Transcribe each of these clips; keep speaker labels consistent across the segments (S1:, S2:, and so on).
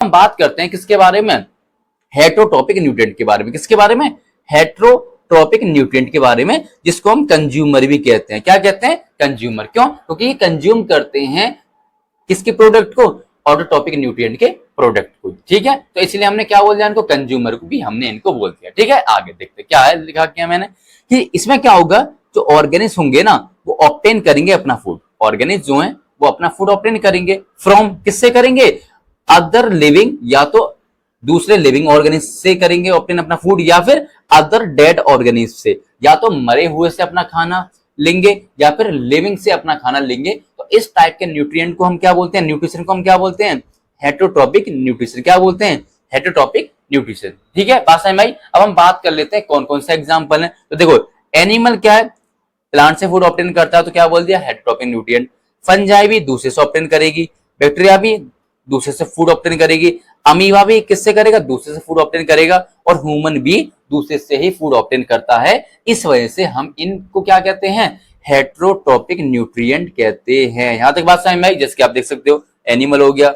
S1: हम बात करते हैं किसके बारे में, हेटरोट्रॉपिक न्यूट्रिएंट के बारे में। किसके बारे में, हेटरोट्रॉपिक न्यूट्रिएंट के बारे में, जिसको हम कंज्यूमर भी कहते हैं। क्या कहते हैं, कंज्यूमर। क्यों, क्योंकि ये कंज्यूम करते हैं किसके प्रोडक्ट को, ऑटोट्रॉपिक न्यूट्रिएंट के प्रोडक्ट को। ठीक है, तो इसलिए हमने क्या बोल दिया इनको, कंज्यूमर को भी हमने इनको बोल दिया। ठीक है, आगे देखते क्या है लिखा किया मैंने कि इसमें क्या होगा, जो ऑर्गेनिज होंगे ना वो ऑब्टेन करेंगे अपना फूड। ऑर्गेनिज जो है वो अपना फूड ऑब्टेन करेंगे फ्रॉम, किससे करेंगे, अदर लिविंग, या तो दूसरे लिविंग ऑर्गेनिज से करेंगे ऑब्टेन अपना फूड, या फिर अदर डेड ऑर्गेनिज से, या तो मरे हुए से अपना खाना लेंगे या फिर लिविंग से अपना खाना लेंगे। तो इस टाइप के न्यूट्रिएंट को हम क्या बोलते हैं, न्यूट्रिशन को हम क्या बोलते हैं, हेटरोट्रॉपिक न्यूट्रिशन। क्या बोलते हैं, हेटरोट्रॉपिक न्यूट्रिशन। ठीक है, बात समझ में आई। अब हम बात कर लेते हैं कौन कौन से एग्जांपल हैं। तो देखो, एनिमल क्या है, प्लांट से फूड ऑब्टेन करता है, तो क्या बोल दिया, हेटरोट्रॉपिक न्यूट्रिएंट। फंजाई भी दूसरे से ऑब्टेन करेगी, बैक्टीरिया भी दूसरे से फूड ऑब्टेन करेगी, अमीबा भी किससे करेगा, दूसरे से फूड ऑब्टेन करेगा, और ह्यूमन भी दूसरे से ही फूड ऑब्टेन करता है। इस वजह से हम इनको क्या कहते हैं, हेटरोट्रॉपिक न्यूट्रिएंट कहते हैं। यहां तक बात समझ में आई। जैसे कि आप देख सकते हो, एनिमल हो गया,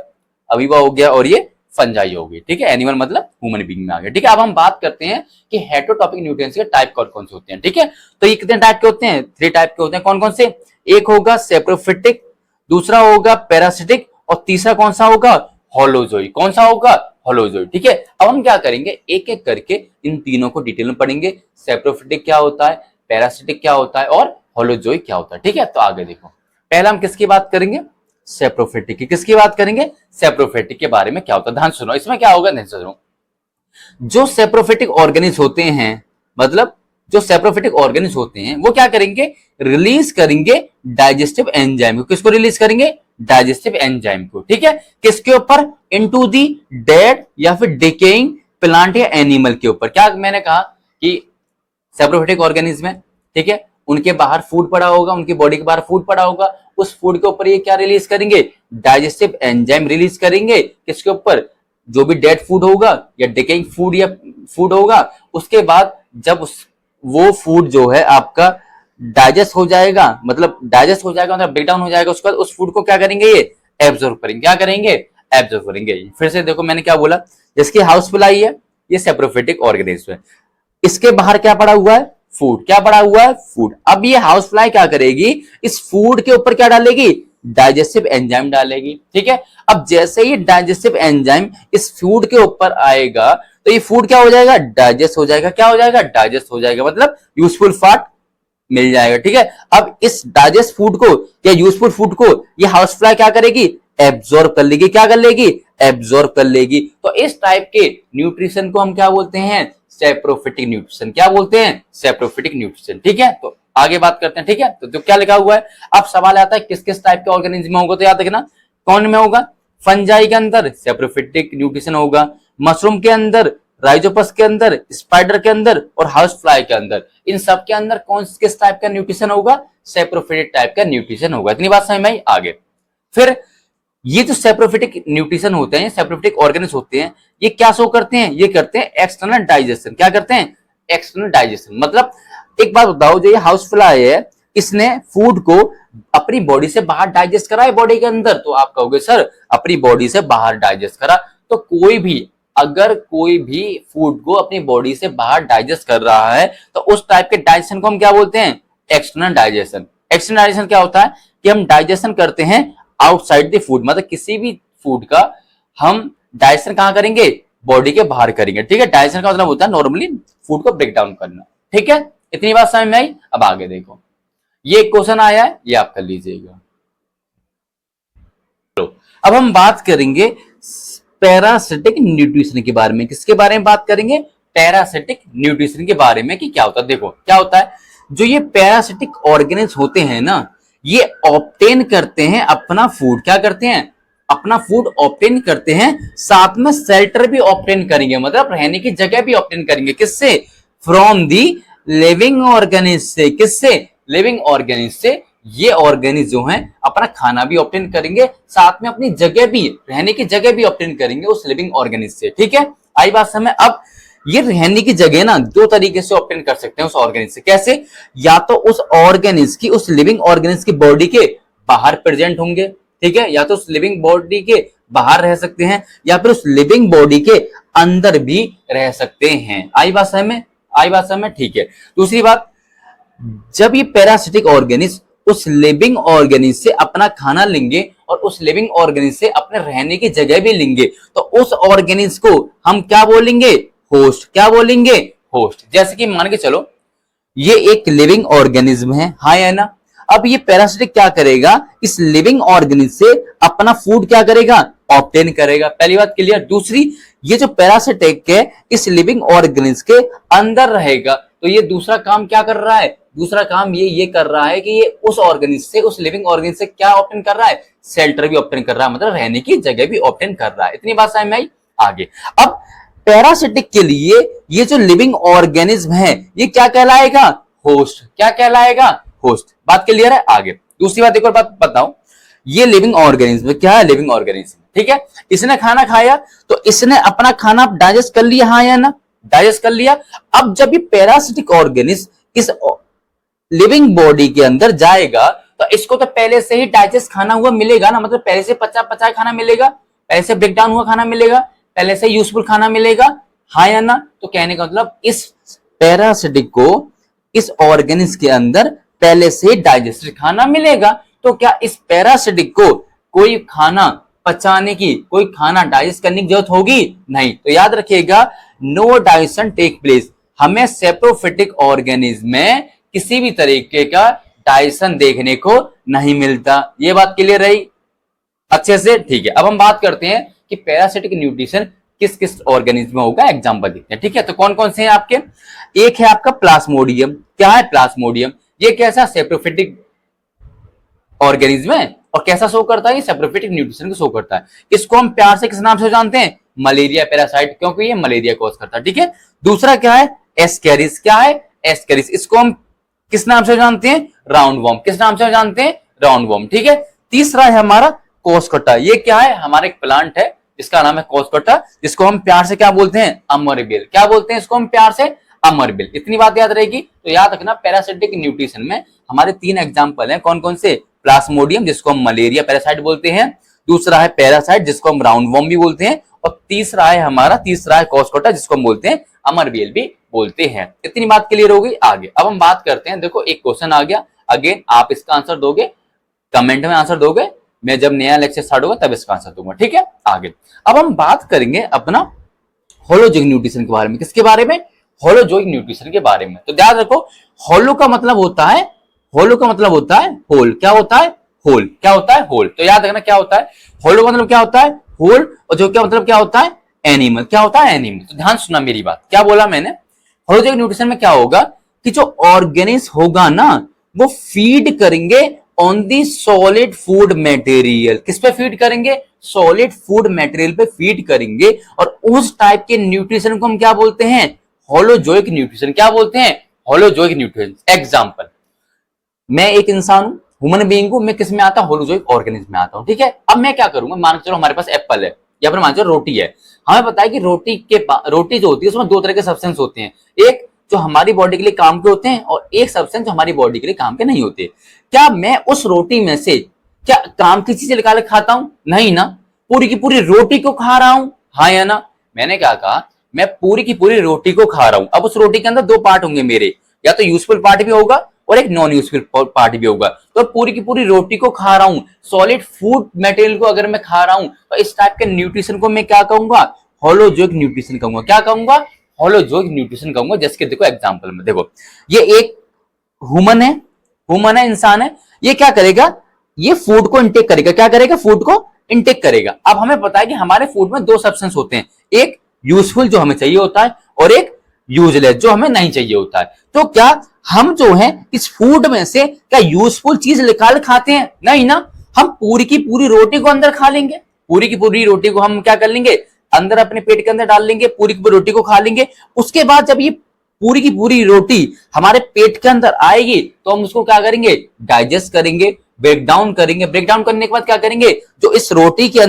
S1: अमीबा हो गया, और ये फंजाई हो गई। ठीक है, एनिमल मतलब ह्यूमन बीइंग में आ गया। ठीक है, अब हम बात करते हैं कि हेटरोट्रॉपिक न्यूट्रिएंट्स के टाइप कौन कौन से होते हैं। ठीक है, तो ये कितने टाइप के होते हैं, 3 टाइप के होते हैं। कौन कौन से, एक होगा सेप्रोफिटिक, दूसरा होगा पैरासिटिक, और तीसरा कौन सा होगा, होलोजोई। कौन सा होगा, होलोजोई। ठीक है, अब हम क्या करेंगे, एक एक करके इन तीनों को डिटेल में पढ़ेंगे। सेप्रोफिटिक क्या होता है, पैरासिटिक क्या होता है, और होलोजोई क्या होता है। ठीक है, तो आगे देखो, पहला हम किसकी बात करेंगे, सेप्रोफिटिक की। किसकी बात करेंगे, सेप्रोफिटिक के बारे में क्या होता है, ध्यान सुनो। इसमें क्या होगा, ध्यान सुनो। जो सेप्रोफिटिक ऑर्गेनिज होते हैं, मतलब जो सेप्रोफिटिक ऑर्गेनिज होते हैं, वो क्या करेंगे, रिलीज करेंगे डाइजेस्टिव एंजाइम को। किसको रिलीज करेंगे, डाइजेस्टिव एंजाइम को। ठीक है, किसके ऊपर, इनटू दी डेड या फिर डिकेइंग प्लांट या एनिमल के ऊपर। क्या मैंने कहा कि सेप्रोफिटिक ऑर्गेनिज्म है, ठीक है, उनके बाहर फूड पड़ा होगा, उनकी बॉडी के बाहर फूड पड़ा होगा, उस फूड के ऊपर ये क्या रिलीज करेंगे, डाइजेस्टिव एंजाइम रिलीज करेंगे। किसके ऊपर, जो भी डेड फूड होगा या डिकेइंग फूड या फूड होगा, उसके बाद जब वो फूड जो है आपका डाइजेस्ट हो जाएगा, मतलब डाइजेस्ट हो जाएगा, मतलब ब्रेक डाउन हो जाएगा, उसके बाद उस फूड को क्या करेंगे, ये एब्जॉर्ब करेंगे। क्या करेंगे, एब्जॉर्ब करेंगे। फिर से देखो मैंने क्या बोला, जिसकी हाउस फ्लाई है ये सेप्रोफिटिक ऑर्गेनिज्म है, इसके बाहर क्या पड़ा हुआ है, फूड। क्या पड़ा हुआ है, फूड। अब ये हाउस फ्लाई क्या करेगी, इस फूड के ऊपर क्या डालेगी, डाइजेस्टिव एंजाइम डालेगी। ठीक है, अब जैसे ही डाइजेस्टिव एंजाइम इस फूड के ऊपर आएगा, तो ये फूड क्या हो जाएगा, डाइजेस्ट हो जाएगा। क्या हो जाएगा, डाइजेस्ट हो जाएगा, मतलब यूजफुल फैट मिल जाएगा। ठीक है, अब इस डाइजेस्ट फूड को या यूजफुल फूड को ये हाउस फ्लाई क्या करेगी, एब्जॉर्ब कर लेगी। क्या कर लेगी, एब्जॉर्ब कर लेगी। तो इस टाइप के न्यूट्रिशन को हम क्या बोलते हैं, सेप्रोफिटिक न्यूट्रिशन। क्या बोलते हैं, सेप्रोफिटिक न्यूट्रिशन। ठीक है, तो आगे बात करते हैं। ठीक है, तो क्या लिखा हुआ है, अब सवाल आता है किस किस टाइप के ऑर्गेनिज्म होगा, तो याद रखना कौन में होगा, फंजाई के अंदर सेप्रोफिटिक न्यूट्रिशन होगा, मशरूम के अंदर, राइजोपस के अंदर, स्पाइडर के अंदर, और हाउस फ्लाई के अंदर। इन सब के अंदर कौन किस टाइप का न्यूट्रिशन होगा, सेप्रोफिटिक टाइप का न्यूट्रिशन होगा। इतनी बात समझ में आई। आगे फिर ये जो सेप्रोफिटिक न्यूट्रिशन होते हैं, सेप्रोफिटिक ऑर्गेनिज होते हैं, ये क्या शो करते हैं, ये करते हैं एक्सटर्नल डाइजेशन। क्या करते हैं, एक्सटर्नल डाइजेशन। मतलब एक बात बताओ, जो ये हाउस फ्लाई है, इसने फूड को अपनी बॉडी से बाहर डाइजेस्ट करा है बॉडी के अंदर, तो आप कहोगे सर अपनी बॉडी से बाहर डाइजेस्ट करा। तो कोई भी अगर कोई भी फूड को अपनी बॉडी से बाहर डाइजेस्ट कर रहा है, तो उस टाइप के डाइजेशन को हम क्या बोलते हैं, एक्सटर्नल डाइजेशन। एक्सटर्नल डाइजेशन क्या होता है कि हम डाइजेशन करते हैं आउटसाइड द फूड, मतलब किसी भी फूड का हम डाइजेशन कहां करेंगे, बॉडी के बाहर करेंगे। ठीक है, डाइजेशन का मतलब होता है नॉर्मली फूड को ब्रेक डाउन करना। ठीक है, इतनी बात समझ में आई। अब आगे देखो, ये क्वेश्चन आया है, ये आप कर लीजिएगा। अब हम बात करेंगे पैरासिटिक न्यूट्रिशन के बारे में। किसके बारे में बात करेंगे, पैरासिटिक न्यूट्रिशन के बारे में कि क्या होता है। देखो क्या होता है, जो ये पैरासिटिक ऑर्गेनिज होते हैं ना, ये ऑब्टेन करते हैं अपना फूड। क्या करते हैं, अपना फूड ऑब्टेन करते हैं, साथ में शेल्टर भी ऑब्टेन करेंगे, मतलब रहने की जगह भी ऑब्टेन करेंगे। किससे, फ्रॉम दी लिविंग ऑर्गेनिज से। किससे, लिविंग ऑर्गेनिज से। ये ऑर्गेनिज जो हैं अपना खाना भी ऑब्टेन करेंगे, साथ में अपनी जगह भी, रहने की जगह भी ऑब्टेन करेंगे उस लिविंग ऑर्गेनिज से। ठीक है, आई बात समझ। अब ये रहने की जगह ना दो तरीके से ऑब्टेन कर सकते हैं उस ऑर्गेनिज से। कैसे, या तो उस ऑर्गेनिज की, उस लिविंग ऑर्गेनिज की बॉडी के बाहर प्रेजेंट होंगे, ठीक है, या तो उस लिविंग बॉडी के बाहर रह सकते हैं या फिर उस लिविंग बॉडी के अंदर भी रह सकते हैं। आई बात समझ में? आई बात समझ में? ठीक है। दूसरी बात, जब ये पैरासिटिक ऑर्गेनिज्म उस लिविंग ऑर्गेनिज्म से अपना खाना लेंगे और उस लिविंग ऑर्गेनिज्म से अपने रहने की जगह भी लेंगे, तो उस ऑर्गेनिज्म को हम क्या बोलेंगे? होस्ट। क्या बोलेंगे? होस्ट। जैसे कि मान के चलो ये एक लिविंग ऑर्गेनिज्म है, हाँ या ना? अब ये पैरासिटिक क्या करेगा? इस लिविंग ऑर्गेनिज्म से अपना फूड क्या करेगा? ऑब्टेन करेगा। पहली बात क्लियर। दूसरी, ये जो पैरासिटिक है इस लिविंग ऑर्गेनिज्म के अंदर रहेगा, तो ये दूसरा काम क्या कर रहा है? दूसरा काम ये कर रहा है कि ये उस ऑर्गेनिज्म से, उस लिविंग ऑर्गेनिज्म से क्या ऑब्टेन कर रहा है? शेल्टर भी ऑब्टेन कर रहा है, मतलब रहने की जगह भी ऑब्टेन कर रहा है। इतनी बात समझ में आई? आगे, अब पैरासिटिक के लिए ये जो लिविंग ऑर्गेनिज्म है ये क्या कहलाएगा? होस्ट। क्या कहलाएगा? होस्ट। बात क्लियर है? आगे दूसरी बात, एक और बात बताऊं, ये लिविंग ऑर्गेनिज्म क्या है? लिविंग ऑर्गेनिज्म, ठीक है। इसने खाना खाया तो इसने अपना खाना डाइजेस्ट कर लिया, हाँ या ना? डाइजेस्ट कर लिया। अब जब ये पैरासिटिक ऑर्गेनिज्म इस लिविंग बॉडी के अंदर जाएगा तो इसको तो पहले से ही डाइजेस्ट खाना हुआ मिलेगा ना, मतलब पहले से पचा पचा खाना मिलेगा, पहले से ब्रेक डाउन हुआ खाना मिलेगा, पहले से यूजफुल खाना मिलेगा, हाँ या ना? तो कहने का मतलब इस पैरासिटिक को इस ऑर्गेनिज्म के अंदर पहले से डाइजेस्टेड खाना मिलेगा। तो क्या इस पैरासिटिक को कोई खाना पचाने की, कोई खाना डाइजेस्ट करने की जरूरत होगी? नहीं। तो याद रखिएगा, नो डाइजेशन टेक प्लेस। हमें सेप्रोफिटिक ऑर्गेनिज्म में किसी भी तरीके का डाइजेशन देखने को नहीं मिलता। ये बात क्लियर रही अच्छे से? ठीक है। अब हम बात करते हैं कि पैरासिटिक न्यूट्रिशन किस किस ऑर्गेनिज्म में होगा, एग्जांपल देखते हैं। ठीक है, तो कौन कौन से हैं आपके? एक है आपका प्लाज्मोडियम। क्या है प्लाज्मोडियम? ये कैसा सेप्रोफिटिक ऑर्गेनिज्म है और कैसा शो करता है? ये सेप्रोफिटिक न्यूट्रिशन को शो करता है। इसको हम प्यार से किस नाम से जानते हैं? मलेरिया पैरासाइट, क्योंकि ये मलेरिया कॉज करता है। ठीक है। दूसरा क्या है? एस्केरिस। क्या है? एस्केरिस। इसको हम किस नाम से जानते हैं? Round warm. किस नाम से जानते हैं? Round warm. ठीक है। तीसरा है हमारा कोस्कटा। ये क्या है? हमारा एक प्लांट है जिसका नाम है कोस्कटा, जिसको हम प्यार से क्या बोलते हैं? अमरबेल। क्या बोलते हैं इसको हम प्यार से? अमरबेल। इतनी बात याद रहेगी। तो याद रखना, पैरासिटिक न्यूट्रिशन में हमारे 3 एग्जांपल हैं। कौन कौन से? प्लाज्मोडियम जिसको हम मलेरिया पैरासाइट बोलते हैं, दूसरा है पैरासाइट जिसको हम राउंड वॉर्म भी बोलते हैं, और तीसरा है कोस्कटा जिसको हम बोलते हैं अमरबेल भी बोलते हैं। इतनी बात क्लियर हो गई। आगे अब हम बात करते हैं, देखो एक क्वेश्चन आ गया, अगेन आप इसका आंसर दोगे, कमेंट में आंसर दोगे, मैं जब नया लेक्चर स्टार्ट होगा तब इसका आंसर दूंगा। ठीक है। आगे अब हम बात करेंगे अपना होलोजोइक न्यूट्रिशन के बारे में। किसके बारे में? होलोजोइक न्यूट्रिशन के बारे में। तो याद रखो, होलो का मतलब होता है, होलो का मतलब होता है होल। क्या होता है? होल। क्या होता है? होल। तो याद रखना क्या होता है होलो का मतलब? क्या होता है? होल। और जो क्या मतलब क्या होता है? एनिमल। क्या होता है? एनिमल। तो ध्यान सुनना मेरी बात, क्या बोला मैंने? होलोजोइक न्यूट्रिशन में क्या होगा कि जो ऑर्गेनिज्म होगा ना वो फीड करेंगे on the solid food material. किस पे फीड करेंगे? सॉलिड फूड मटेरियल पे फीड करेंगे, और उस टाइप के न्यूट्रिशन को हम क्या बोलते हैं? Holozoic nutrition. क्या बोलते हैं? Holozoic nutrition. एग्जांपल, मैं एक इंसान हूं, ह्यूमन बीइंग हूं, मैं किस में आता हूं? होलोजोइक ऑर्गेनिज्म में आता हूं। ठीक है। अब मैं क्या करूंगा, मान के चलो हमारे पास एप्पल है या फिर मान के चलो रोटी है। हमें पता है कि रोटी जो होती है उसमें 2 तरह के सब्सटेंस होते हैं, एक जो हमारी बॉडी के लिए काम के होते हैं और एक सब्सटेंस जो हमारी बॉडी के लिए काम के नहीं होते। क्या मैं उस रोटी में से क्या काम की चीजें निकाल के खाता हूं? नहीं ना, पूरी की पूरी रोटी को खा रहा हूं, हाँ या ना? मैंने क्या कहा, मैं पूरी की पूरी रोटी को खा रहा हूं। अब उस रोटी के अंदर 2 पार्ट होंगे मेरे, या तो यूजफुल पार्ट भी होगा और एक नॉन यूजफुल पार्ट भी होगा। तो पूरी की पूरी रोटी को खा रहा हूं, सॉलिड फूड मटेरियल को अगर मैं खा रहा हूं तो इस टाइप के न्यूट्रिशन को मैं क्या कहूंगा? होलोजोइक न्यूट्रिशन कहूंगा। क्या कहूंगा? होलोजोइक न्यूट्रिशन कहूंगा। जैसे कि देखो एग्जांपल में, देखो ये एक ह्यूमन है, इंसान है, ये क्या करेगा? ये फूड को इंटेक करेगा। क्या करेगा? फूड को इंटेक करेगा। अब हमें पता है कि हमारे फूड में 2 सब्सटेंस होते हैं, एक यूजफुल जो हमें चाहिए होता है और एक यूजलेस जो हमें नहीं चाहिए होता है। तो क्या हम जो है इस फूड में से क्या यूजफुल चीज निकाल खाते हैं? नहीं ना, हम पूरी की पूरी रोटी को अंदर खा लेंगे। पूरी की पूरी रोटी को हम क्या कर लेंगे? अंदर अपने पेट के अंदर डाल लेंगे, पूरी की पूरी रोटी को खा लेंगे। उसके बाद जब ये पूरी की पूरी रोटी हमारे पेट के अंदर आएगी तो हम उसको क्या करेंगे? डाइजेस्ट करेंगे, ब्रेक डाउन करेंगे। ब्रेक डाउन करने के बाद क्या करेंगे? जो इस रोटी के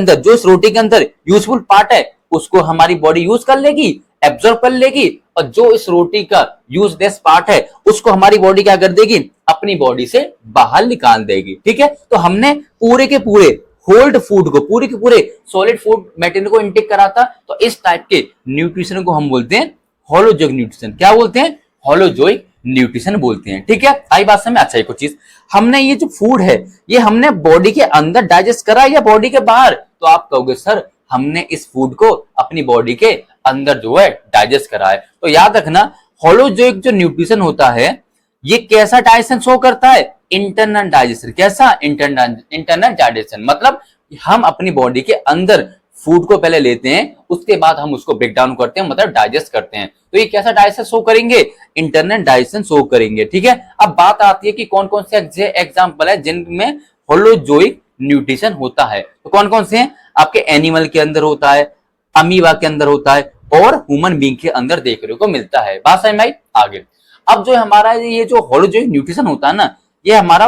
S1: अंदर यूजफुल पार्ट है उसको हमारी बॉडी यूज कर लेगी, एब्जॉर्ब कर लेगी, और जो इस रोटी का यूजलेस पार्ट है उसको हमारी बॉडी क्या कर देगी? अपनी बॉडी से बाहर निकाल देगी। ठीक है। तो हमने पूरे के पूरे होल्ड फूड को, पूरे के पूरे सॉलिड फूड मटेरियल को इंटेक कराता। तो इस टाइप के न्यूट्रिशन को हम बोलते हैं होलोजोइक न्यूट्रिशन। क्या बोलते हैं? होलोजोइक न्यूट्रिशन बोलते हैं। ठीक है, आई बात समझ में? अच्छा, एक चीज, हमने ये जो फूड है ये हमने बॉडी के अंदर डाइजेस्ट करा या बॉडी के बाहर? तो आप कहोगे सर हमने इस फूड को अपनी बॉडी के अंदर जो है डाइजेस्ट करा है। तो याद रखना, होलोजोइक जो न्यूट्रिशन होता है ये कैसा डाइजेशन शो करता है? Internal digestion. कैसा? इंटरनल डाइजेशन, मतलब हम अपनी बॉडी के अंदर फूड को पहले लेते हैं, उसके बाद हम उसको ब्रेक डाउन करते हैं, मतलब डाइजेस्ट करते हैं। तो ये कैसा डाइजेशन शो करेंगे? इंटरनल डाइजेशन शो करेंगे। ठीक है, अब बात आती है कि कौन कौन से एग्जाम्पल है जिनमें होलोजोइक न्यूट्रिशन होता है। तो कौन कौन से हैं? आपके एनिमल के अंदर होता है, अमीबा के अंदर होता है, और ह्यूमन बीइंग के अंदर देखने को मिलता है। बात समझ में आई? आगे अब जो हमारा ये जो होलोजोइक न्यूट्रिशन होता है ना, ये हमारा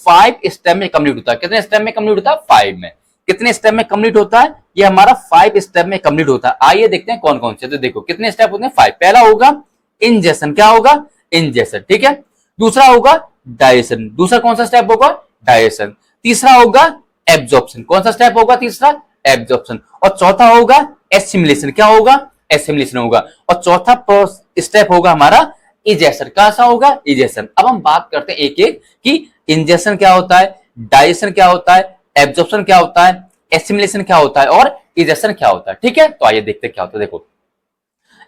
S1: 5 स्टेप में कंप्लीट होता है। कितने स्टेप में कंप्लीट होता है? 5 में। कितने स्टेप में कंप्लीट होता है? ये हमारा 5 स्टेप में कंप्लीट होता है। आइए देखते हैं कौन कौन से। तो देखो कितने स्टेप होते हैं? 5। पहला होगा इंजेशन। क्या होगा? इंजेशन। ठीक है, दूसरा होगा डाइजेशन। दूसरा कौन सा स्टेप होगा? डाइजेशन। तीसरा होगा एब्जॉर्प्शन। कौन सा स्टेप होगा? तीसरा एब्जॉर्प्शन। और चौथा होगा एसिमिलेशन। क्या होगा? एसिमिलेशन होगा। और चौथा स्टेप होगा हमारा इजेशन। कैसा होगा? इजेशन। अब हम बात करते हैं एक एक कि इंजेशन क्या होता है, डाइजेशन क्या होता है, एब्जॉर्प्शन क्या होता है, एसिमिलेशन क्या होता है और इजेशन क्या होता है। ठीक है, तो आइए देखते हैं क्या होता है। देखो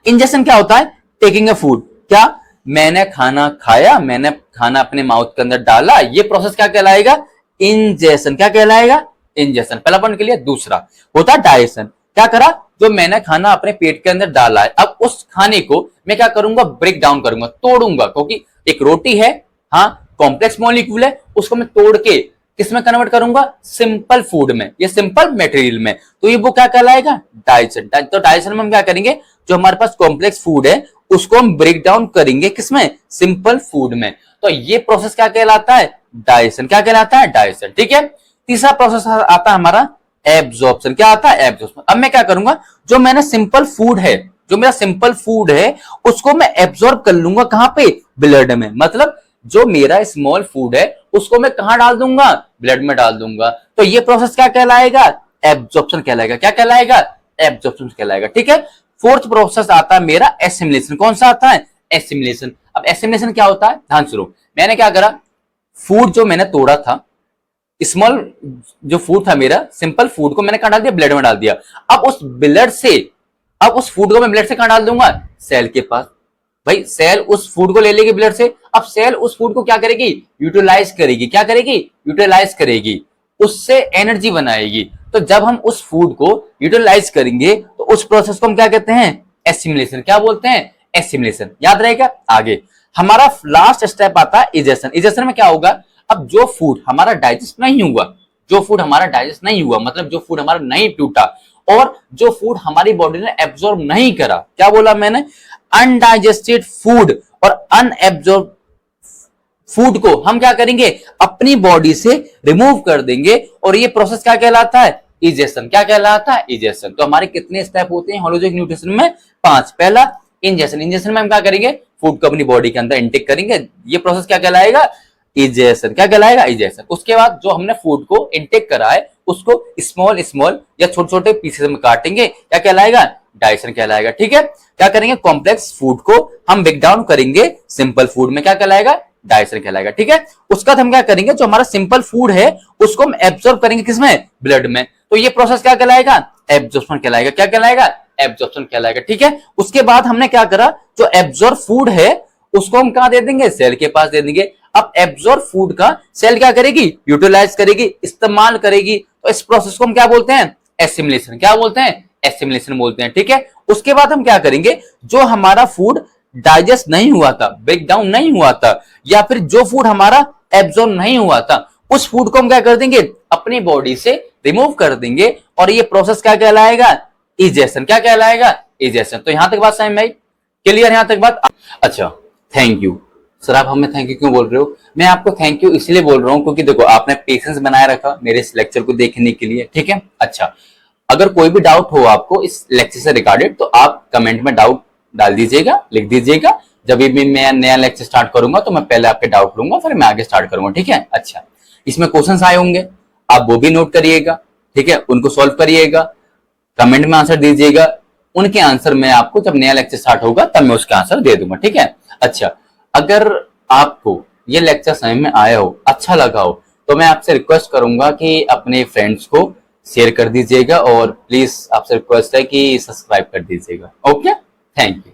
S1: इंजेशन क्या होता है? Taking a food. क्या? मैंने खाना खाया, मैंने खाना अपने माउथ के अंदर डाला, ये प्रोसेस क्या कहलाएगा? इंजेशन। क्या कहलाएगा? इंजेशन। पहला पॉइंट के लिए। दूसरा होता है डाइजेशन। क्या करा? जो मैंने खाना अपने पेट के अंदर डाला है, अब उस खाने को मैं क्या करूंगा? ब्रेक डाउन करूंगा, तोड़ूंगा, क्योंकि एक रोटी है, हाँ कॉम्प्लेक्स मॉलिक्यूल है, उसको मैं तोड़ के किसमें कन्वर्ट करूंगा? सिंपल फूड में, ये सिंपल मटेरियल में। तो ये वो क्या कहलाएगा? डाइजेशन। तो डाइजेशन में हम क्या करेंगे? जो हमारे पास कॉम्प्लेक्स फूड है उसको हम ब्रेक डाउन करेंगे, किसमें? सिंपल फूड में। तो ये प्रोसेस क्या कहलाता है? डाइजेशन। क्या कहलाता है? डाइजेशन। ठीक है, तीसरा प्रोसेस आता है हमारा एब्जॉर्प्शन। क्या आता है? एब्जॉर्प्शन। अब मैं क्या करूंगा? जो मैंने सिंपल फूड है, जो मेरा सिंपल फूड है उसको मैं एब्जॉर्ब कर लूंगा। कहां पे? ब्लड में। मतलब जो मेरा स्मॉल फूड है उसको मैं कहां डाल दूंगा? ब्लड में डाल दूंगा। तो ये प्रोसेस क्या कहलाएगा? एब्जॉर्प्शन कहलाएगा। क्या कहलाएगा? एब्जॉर्प्शन कहलाएगा। ठीक है, फोर्थ प्रोसेस आता है मेरा एसिमिलेशन। कौन सा आता है? एसिमिलेशन। अब एसिमिलेशन क्या होता है? ध्यान सुनो, मैंने क्या करा? फूड जो मैंने तोड़ा था, स्मॉल जो फूड था मेरा, सिंपल फूड को मैंने कहां डाल दिया? ब्लड में डाल दिया। अब उस ब्लड से, अब उस फूड को मैं ब्लड से कहां डाल दूंगा? सेल के पास। भाई सेल उस फूड को ले लेगी ब्लड से। अब सेल उस फूड को क्या करेगी? यूटिलाइज करेगी। क्या करेगी? यूटिलाइज करेगी, उससे एनर्जी बनाएगी। तो जब हम उस फूड को यूटिलाइज करेंगे तो उस प्रोसेस को हम क्या कहते हैं? एसिमिलेशन। क्या बोलते हैं? एसिमिलेशन। याद रहेगा? आगे हमारा लास्ट स्टेप आता है इजेशन। इजेशन में क्या होगा? अब जो फूड हमारा डाइजेस्ट नहीं हुआ, जो फूड हमारा डाइजेस्ट नहीं हुआ, मतलब जो फूड हमारा नहीं टूटा और जो फूड हमारी बॉडी ने एब्जॉर्ब नहीं करा, क्या बोला मैंने? अनडाइजेस्टेड फूड और अनएब्जॉर्ब फूड को हम क्या करेंगे? अपनी बॉडी से रिमूव कर देंगे। और ये प्रोसेस क्या कहलाता है? इजेशन। क्या कहलाता है? इजेशन। तो हमारे कितने स्टेप होते हैं होलोजोइक न्यूट्रिशन में? 5। पहला इंजेशन। इंजेशन में हम क्या करेंगे? फूड को अपनी बॉडी के अंदर इंटेक करेंगे। ये प्रोसेस क्या कहलाएगा? इजेशन। क्या कहलाएगा? इजेशन। उसके बाद जो हमने फूड को इंटेक करा है उसको स्मॉल स्मॉल या छोटे छोटे पीसेस में काटेंगे। क्या कहलाएगा? डाइजेशन कहलाएगा। ठीक है, क्या करेंगे? कॉम्प्लेक्स फूड को हम ब्रेक डाउन करेंगे सिंपल फूड में। क्या कहलाएगा? डाइजेशन कहलाएगा। ठीक है, उसका हम क्या करेंगे? जो हमारा सिंपल फूड है उसको हम एब्जॉर्ब करेंगे, किसमें? ब्लड में। तो ये प्रोसेस क्या कहलाएगा? एब्जॉर्प्शन कहलाएगा। क्या कहलाएगा? एब्जॉर्प्शन कहलाएगा। ठीक है, उसके बाद हमने क्या करा? जो एब्जॉर्ब फूड है उसको हम कहां दे देंगे? सेल के पास दे देंगे। अब एब्जॉर्ब फूड का सेल क्या करेगी? यूटिलाइज करेगी, इस्तेमाल करेगी। तो इस प्रोसेस को हम क्या बोलते हैं? एसिमिलेशन। क्या बोलते हैं? एसिमिलेशन बोलते हैं। ठीक है, उसके बाद हम क्या करेंगे? जो हमारा फूड डाइजेस्ट नहीं हुआ था, ब्रेक डाउन नहीं हुआ था, या फिर जो फूड हमारा एब्जॉर्ब नहीं हुआ था, उस फूड को हम क्या कर देंगे? अपनी बॉडी से रिमूव कर देंगे। और ये प्रोसेस क्या कहलाएगा? इजेशन। क्या कहलाएगा? इजेशन। तो यहां तक बात समझ में आई? क्लियर? यहां तक बात? अच्छा, थैंक यू सर। आप हमें थैंक यू क्यों बोल रहे हो? मैं आपको थैंक यू इसलिए बोल रहा हूं क्योंकि देखो आपने पेशेंस बनाए रखा मेरे इस लेक्चर को देखने के लिए। ठीक है, अच्छा, अगर कोई भी डाउट हो आपको इस लेक्चर से रिगार्डेड तो आप कमेंट में डाउट डाल दीजिएगा, लिख दीजिएगा। जब भी मैं नया लेक्चर स्टार्ट करूंगा तो मैं पहले आपके डाउट लूंगा, फिर मैं आगे स्टार्ट करूंगा। ठीक है, अच्छा, इसमें क्वेश्चंस आए होंगे, आप वो भी नोट करिएगा। ठीक है, उनको सॉल्व करिएगा, कमेंट में आंसर दीजिएगा। उनके आंसर मैं आपको जब नया लेक्चर स्टार्ट होगा तब मैं उसका आंसर दे दूंगा, ठीक है। अच्छा, अगर आपको ये लेक्चर समझ में आया हो, अच्छा लगा हो, तो मैं आपसे रिक्वेस्ट करूंगा कि अपने फ्रेंड्स को शेयर कर दीजिएगा और प्लीज आपसे रिक्वेस्ट है कि सब्सक्राइब कर दीजिएगा। Okay, thank you.